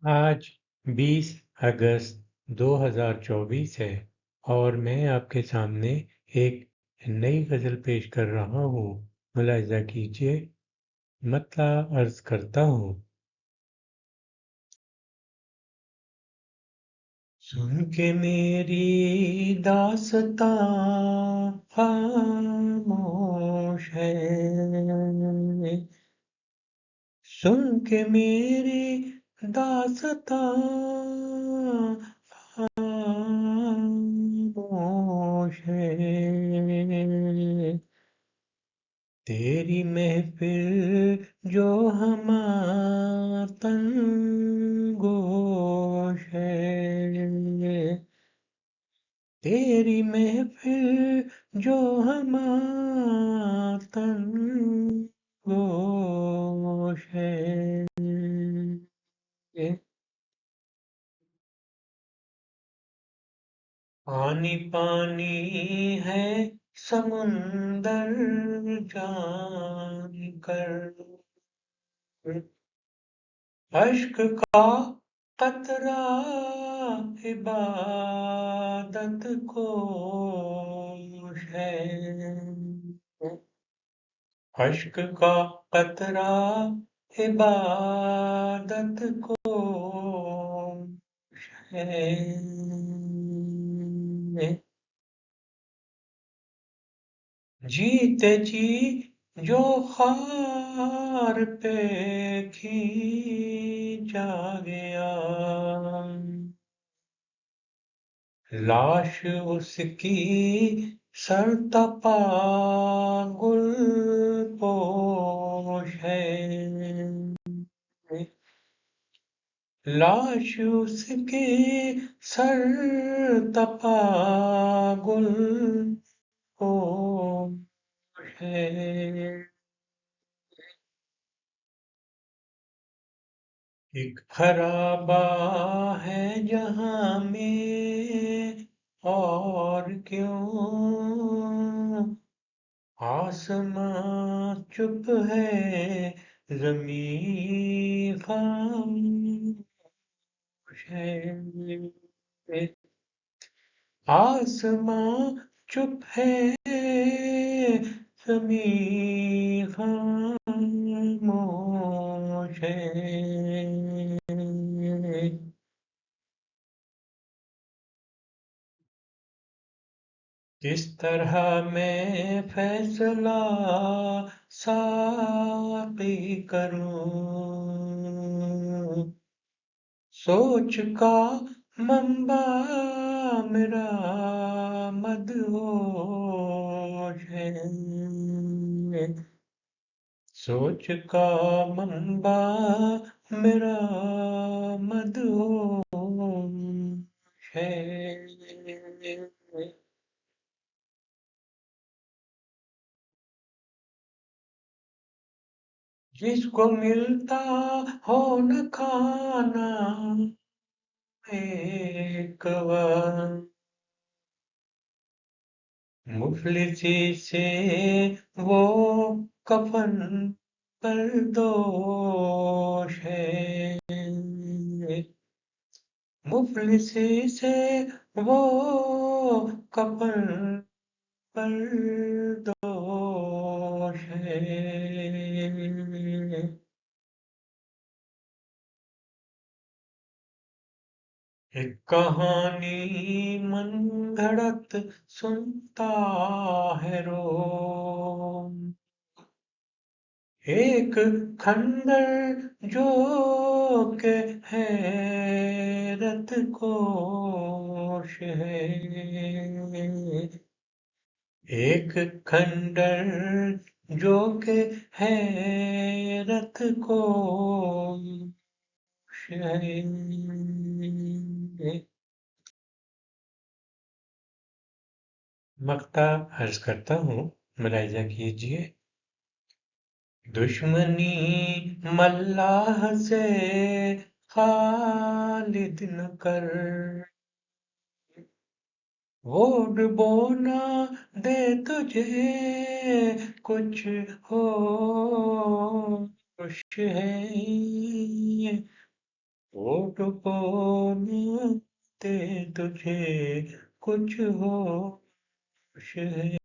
आज 20 अगस्त 2024 है और मैं आपके सामने एक नई गज़ल पेश कर रहा हूँ। मुलाहिज़ा कीजिए, मतला अर्ज़ करता हूँ। सुन के मेरी दास्तां खामोश है, सुन के मेरी दास्तां खामोश है। तेरी महफिल जो हमातन गोश है, तेरी महफिल जो हमातन गोश है। पानी पानी है समुंदर जान कर, अश्क का कतरा इबादत कोश है, अश्क का कतरा इबादत कोश है। जीते जी जो खार पे खींचा गया, लाश उसकी सरतपा गुलपोश है, लाश उसकी सरतपा गुलपोश है। एक खराबा है जहां में और क्यों, आसमां चुप है ज़मीं खामोश है, आसमां चुप है ज़मीं खामोश है। किस तरह मैं फैसला साक़ी करूं, सोच का मंबा मेरा मदहोश है, सोच का मंबा मेरा मदहोश है। जिसको मिलता हो न खाना एक वक्त, मुफलिसी से वो कफन पर दोष है, मुफलिसी से वो कफन पर दोष है। एक कहानी मन घड़त सुनता है रोम, एक खंडर जो के हैरत कोश है, एक खंडर जो के हैरत कोश है। मक्ता अर्ज करता हूँ, मुलाहिज़ा कीजिए। दुश्मनी मल्लाह से खालिद न कर, वो डुबोना दे तुझे कुछ होश है, होठ को न दे तुझे कुछ होश है।